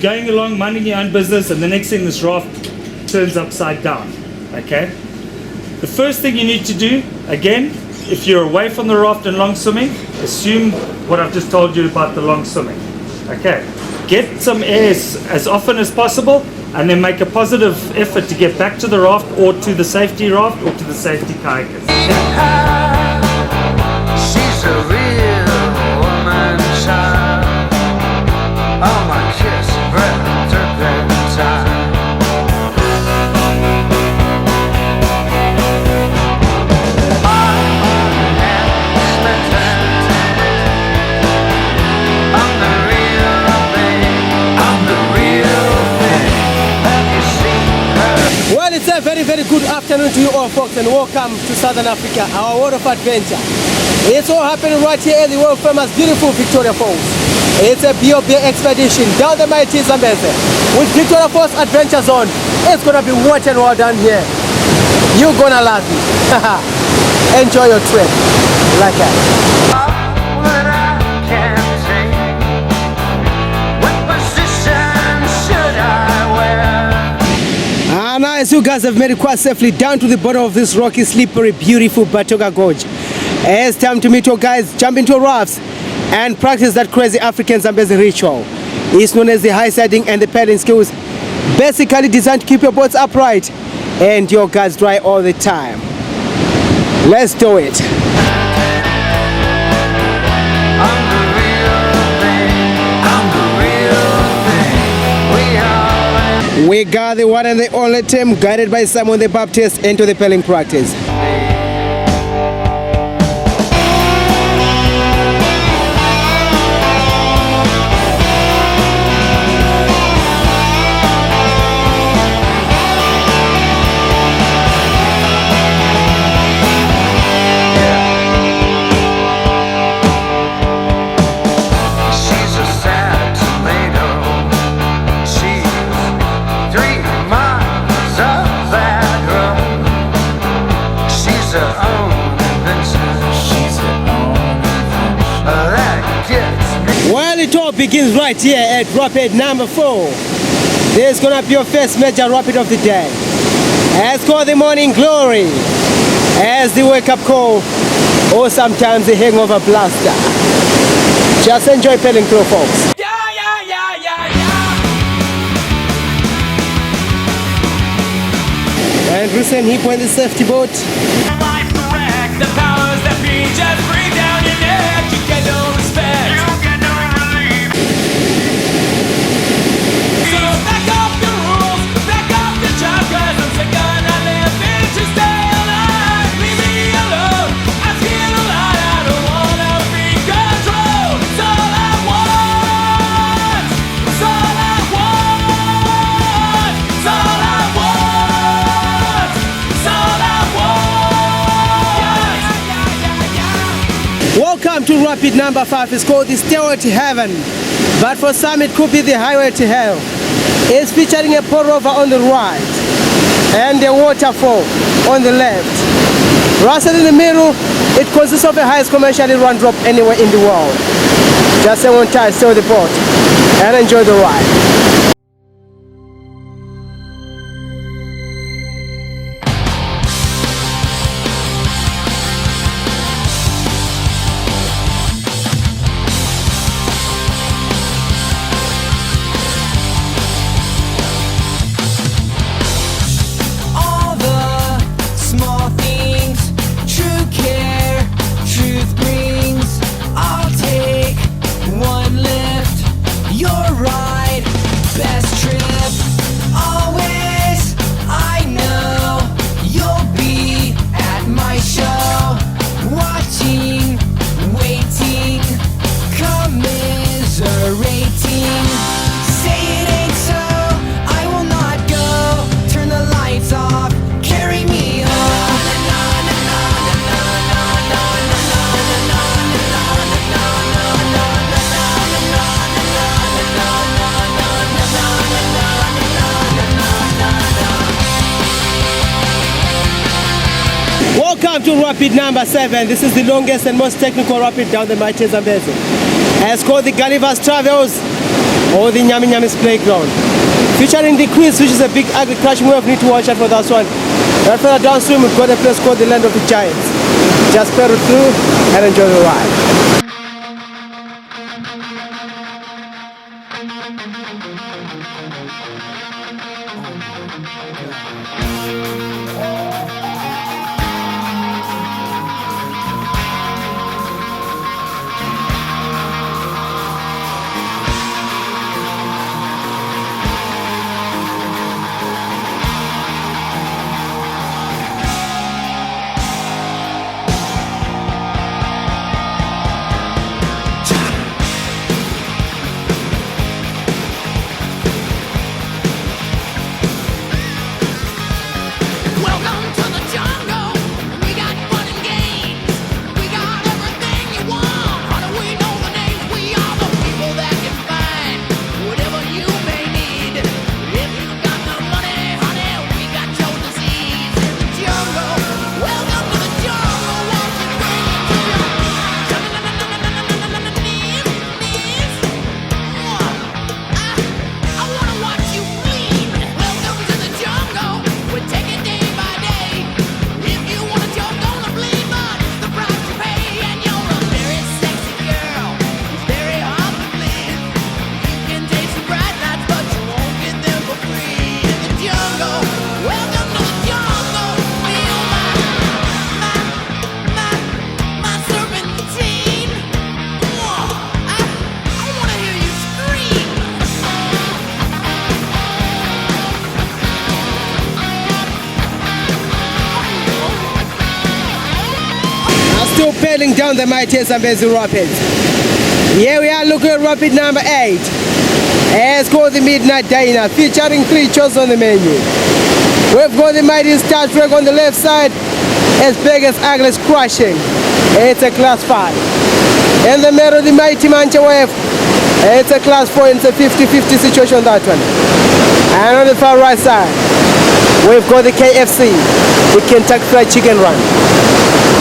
going along, minding your own business, and the next thing this raft turns upside down. Okay? The first thing you need to do, again, if you're away from the raft and long swimming, assume what I've just told you about the long swimming. Okay? Get some air as often as possible, and then make a positive effort to get back to the raft or to the safety raft or to the safety kayakers. She's a real woman child. Oh, my kiss, breath, turpentine. Well, it's a very, very good afternoon to you all folks, and welcome to Southern Africa, our world of adventure. It's all happening right here in the world famous beautiful Victoria Falls. It's a BOB expedition down the mighty Zambezi with Victoria Falls Adventure Zone. It's gonna be wet and wild down here. You're gonna love it. Enjoy your trip like that. Nice, you guys have made it quite safely down to the bottom of this rocky, slippery, beautiful Batoga Gorge. It's time to meet your guys, jump into rafts, and practice that crazy African Zambezi ritual. It's known as the high siding and the paddling skills, basically designed to keep your boats upright and your guys dry all the time. Let's do it. We got the one and the only team guided by Simon the Baptist into the paddling practice. Well, it all begins right here at rapid number 4. This is gonna be your first major rapid of the day. It's called the morning glory, as the wake-up call, or sometimes the hangover blaster. Just enjoy paddling through, folks. And recent hip on the safety boat. The powers that be just bring down your neck. You get no respect. You get no relief. So back up the rules, back up the job, 'cause I'm sick of not living to stay alive. Leave me alone. I feel alive. I don't wanna be controlled. It's all I want. It's all I want. It's all I want. It's all I want. Welcome to rapid number 5. It's called the Stairway to Heaven, but for some it could be the Highway to Hell. It's featuring a pour over on the right and a waterfall on the left. Rusted in the middle, it consists of the highest commercially run drop anywhere in the world. Just stay on tight, stay on the boat, and enjoy the ride. Welcome to rapid number 7. This is the longest and most technical rapid down the mighty Zambezi. It's called the Gulliver's Travels, or the Nyami Nyami's playground. Featuring the Quiz, which is a big ugly crashing wave. Need to watch out for that one. Right further downstream, we've got a place called the Land of the Giants. Just pedal through and enjoy the ride. Welcome to the jungle. We got fun and games. We got everything you want. How do we know the names? We are the people that can find whatever you may need. If you got the money, honey, we got your disease in the jungle. Welcome to the jungle. Won't you bring it to your knees? I wanna watch you bleed. Welcome to the jungle. We take it day by day. If you wanna joke, gonna bleed, but the price you pay, and you're a very sexy girl. It's very hard to please. You can taste some bright lights, but you won't get them for free in the jungle. Welcome to the jungle. Feel my serpentine. I wanna hear you scream. Now still pedaling down the mighty Zambezi Rapids. Here we are looking at rapid number 8. It's called the Midnight Diner, featuring 3 shows on the menu. We've got the mighty Star Trek on the left side, as big as Agnes Crushing. It's a class 5. In the middle, the mighty Mancha Wave. It's a class 4, it's a 50-50 situation on that one. And on the far right side, we've got the KFC, the Kentucky Fried Chicken Run.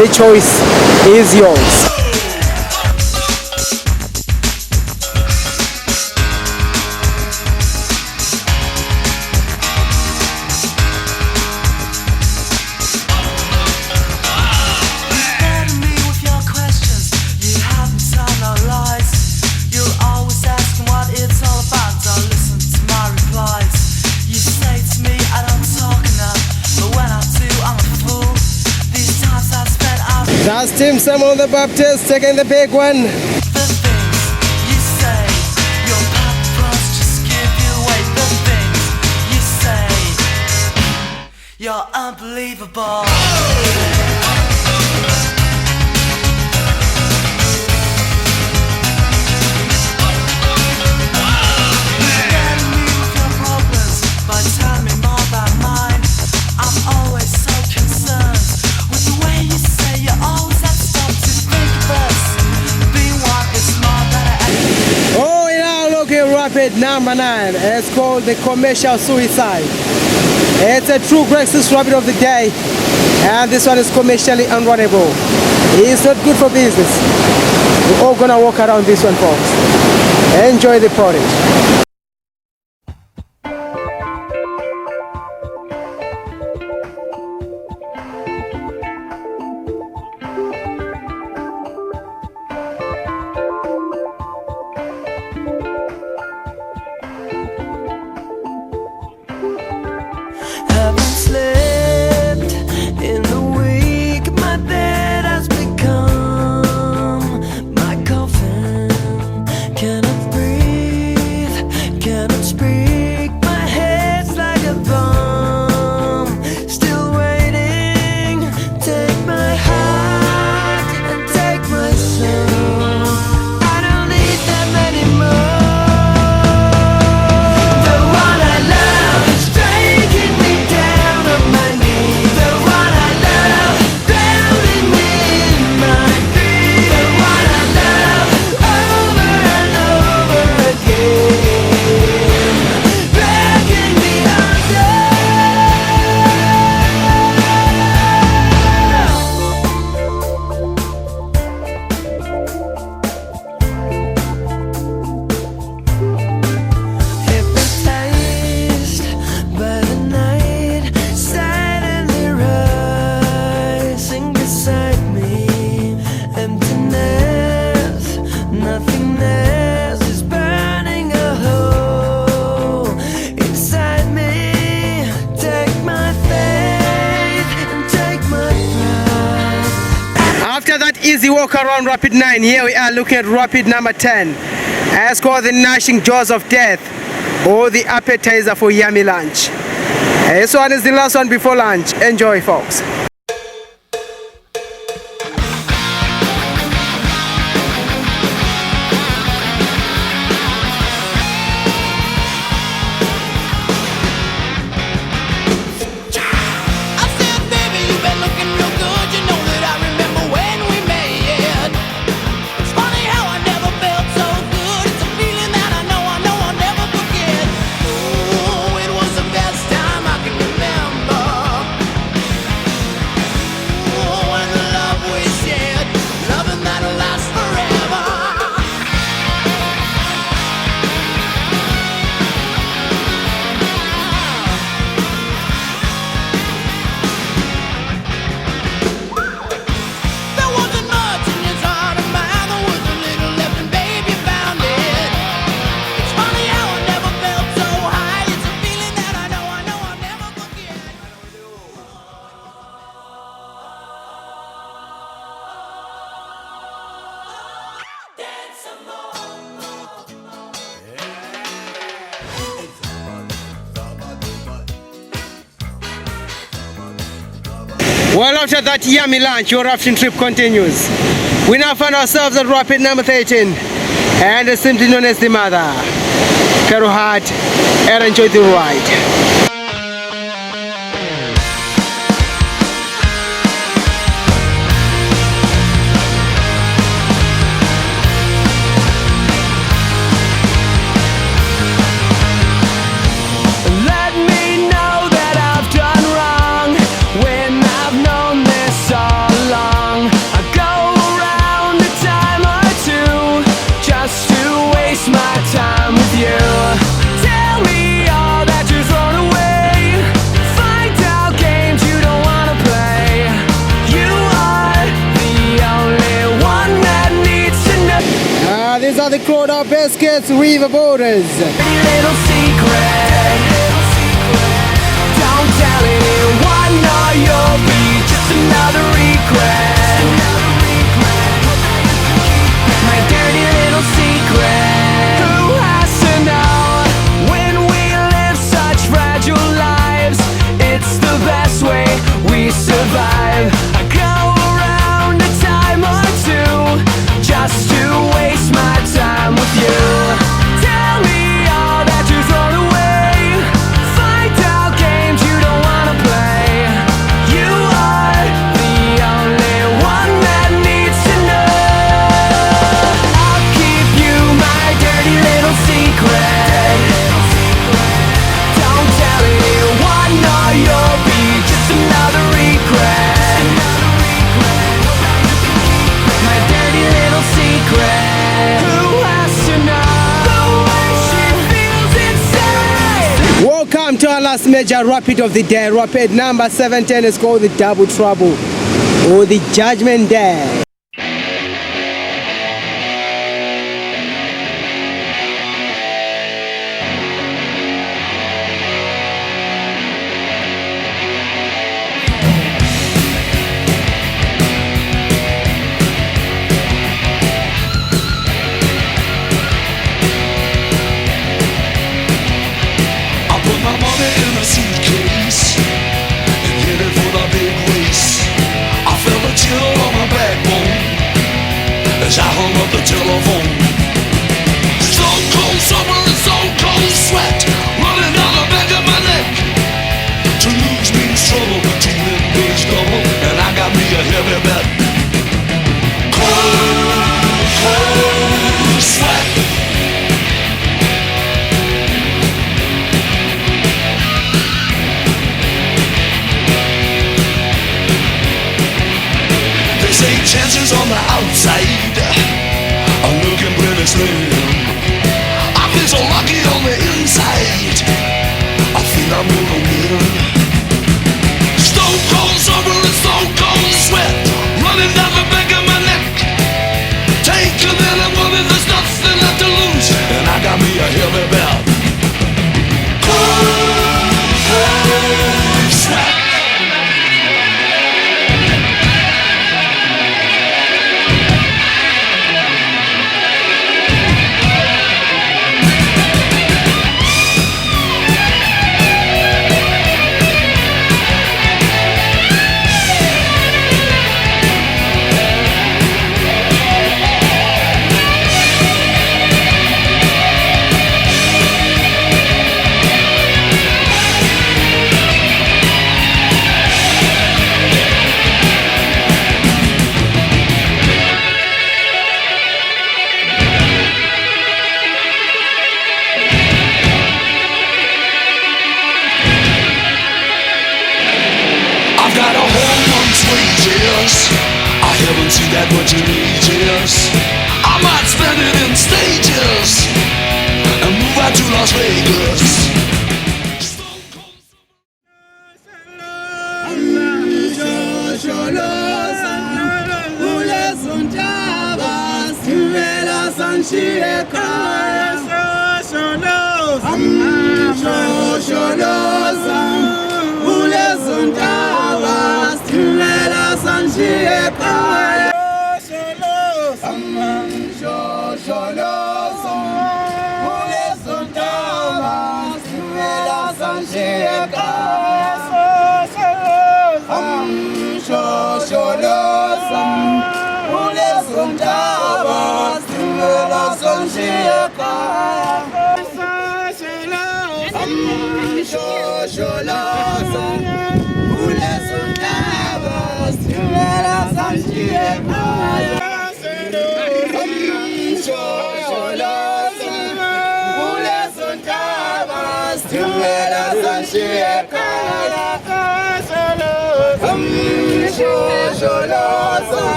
The choice is yours. Burden me with your questions. You haven't told no lies. You're always asking what it's all about. Don't listen to my replies. You say to me I don't talk enough, but when I do, I'm a fool. These times I've spent out That's Tim Samuel the Baptist taking the big one. the things you say. Your paparazzi just give you away. The things you say. You're unbelievable. Burden me with your problems, but tell me more about mine. I'm always so concerned with the way you say you always have to stop to think of us. Being one is more than Oh, we now look at rapid number 9. It's called the Commercial Suicide. It's a true greatest rapid of the day, and this one is commercially unrunnable. It's not good for business. We're all gonna walk around this one, folks. Enjoy the porridge. haven't slept in a week. My bed has become my coffin. Cannot breathe. easy walk around Rapid 9. Here we are looking at Rapid number 10. It's called the Gnashing Jaws of Death, or the appetizer for yummy lunch. This one is the last one before lunch. Enjoy, folks. I said, baby, you've been looking real good. You know that I remember when we met. It's funny how I never felt so good. It's a feeling that I know I'll never forget. Ooh, it was the best time I can remember. Ooh, and the love we shared, loving that'll last forever. There wasn't much in his heart of mine. There was a little left, and baby found it. It's funny how I never felt so high. It's a feeling that I know I'll never forget. Well, after that yummy lunch, your rafting trip continues. We now find ourselves at Rapid number 13, and it's simply known as the Mother. Carry hard and enjoy the ride. Let me know that I've done wrong when I've known this all along. I go around a time or two just to waste my time with you. Tell me all that you've thrown away. Find out games you don't wanna play. You are the only one that needs to know. These are the Crowder Biscuits River Borders. Pretty little secret. Don't tell anyone or you'll be just another regret. My dirty little secret. Who has to know when we live such fragile lives? It's the best way we survive. I go around a time or two just to waste my time with you. Tell me all that you've thrown away. Find out games you don't wanna play. You are the only one that needs to know. I'll keep you my dirty little secret. Don't tell anyone or you'll be just another regret. My dirty little secret. Who has to know the way she feels inside? Welcome to our last major rapid of the day. Rapid number 17 is called the Double Trouble, or the Judgment Day. I put my money in a suitcase and headed for the big race. I felt a chill on my backbone as I hung up the telephone. So cold summer and so cold sweat running down the back of my neck. To lose means trouble, to win means double, and I got me a heavy bet. Cold, cold sweat. They say chances on the outside are looking that what you need is? I might spend it in stages and move out to Las Vegas.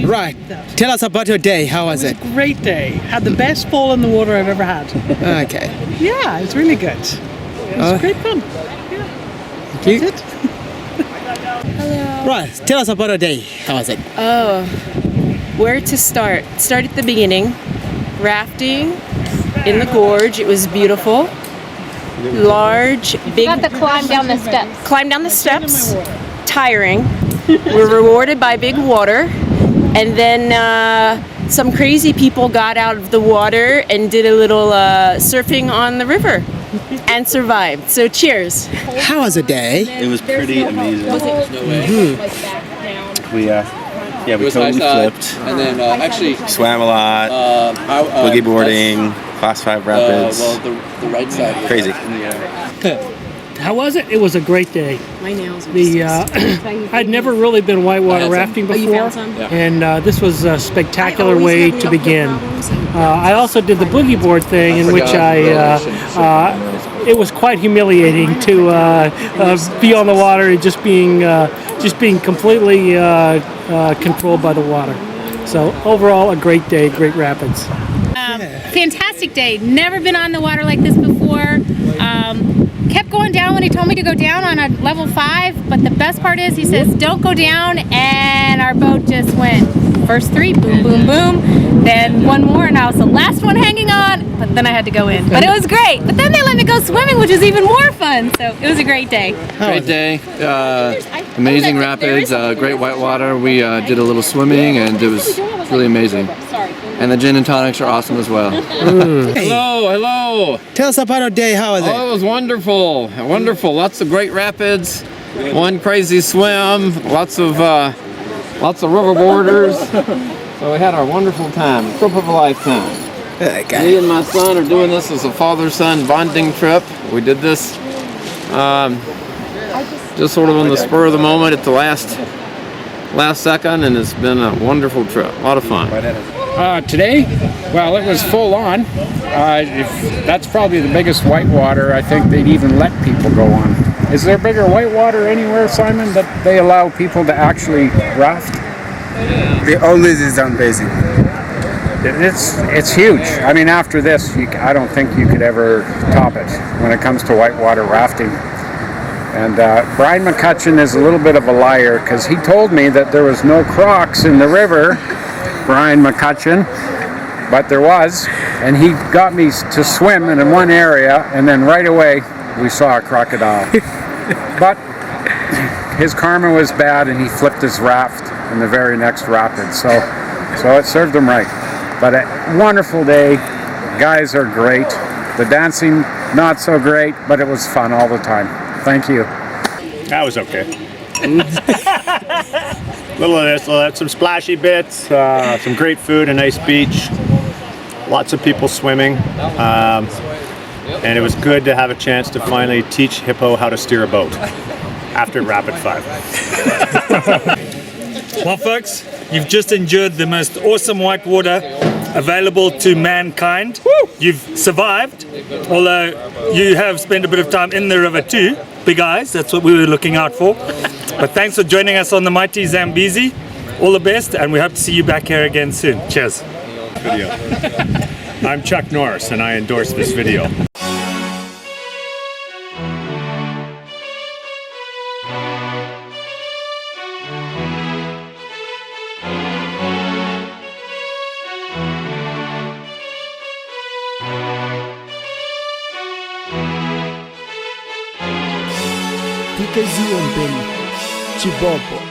Right. Tell us about your day. How was it? Great day. Had the best fall in the water I've ever had. Okay. Yeah, it's really good. It was great fun. Thank you. That's it. Right. Tell us about your day. How was it? Oh, where to start? Start at the beginning. Rafting in the gorge. It was beautiful. Large, big. Got to climb down the steps. Climb down the steps. Tiring. We're rewarded by big water. And then some crazy people got out of the water and did a little surfing on the river and survived. So cheers. How was the day? It was pretty amazing. We It was totally high tide, flipped. and then actually Swam a lot. Boogie boarding. Class 5 rapids. well, the right side was Crazy. in the air. How was it? It was a great day. My nails are I'd never really been whitewater rafting before, and this was a spectacular way to begin. I also did the boogie board thing, in which it was quite humiliating to be on the water and just being completely controlled by the water. So overall, a great day, great rapids. Fantastic day. Never been on the water like this before. Kept going down when he told me to go down on a level 5, but the best part is he says don't go down, and our boat just went first 3, boom, boom, boom, then one more, and I was the last one hanging on, but then I had to go in. But it was great. But then they let me go swimming, which was even more fun, so it was a great day. Great day. Amazing rapids, great whitewater. We did a little swimming, and it was really amazing. And the gin and tonics are awesome as well. Hello. Tell us about our day. How was it? Oh, it was wonderful. Wonderful. Lots of great rapids. One crazy swim. Lots of river boarders. So we had our wonderful time. Trip of a lifetime. Okay. Me and my son are doing this as a father-son bonding trip. We did this Just sort of on the spur of the moment at the last second, and it's been a wonderful trip. A lot of fun. Today, well, it was full on. If that's probably the biggest whitewater I think they'd even let people go on. Is there bigger whitewater anywhere, Simon, that they allow people to actually raft? The oldest is Zambezi. It's huge. I mean, after this, I don't think you could ever top it when it comes to whitewater rafting. And Brian McCutcheon is a little bit of a liar because he told me that there was no crocs in the river, Brian McCutcheon, but there was. And he got me to swim in one area, and then right away we saw a crocodile. But his karma was bad, and he flipped his raft in the very next rapid. So it served him right. But a wonderful day. Guys are great. The dancing, not so great, but it was fun all the time. Thank you. That was okay. Little of this, some splashy bits, some great food, a nice beach, lots of people swimming, and it was good to have a chance to finally teach Hippo how to steer a boat after Rapid 5. Well, folks, you've just endured the most awesome whitewater available to mankind. You've survived, although you have spent a bit of time in the river too. Big eyes, that's what we were looking out for. But thanks for joining us on the mighty Zambezi. All the best, and we hope to see you back here again soon. Cheers. Video. I'm Chuck Norris, and I endorse this video. Fica Zion, Chibobo.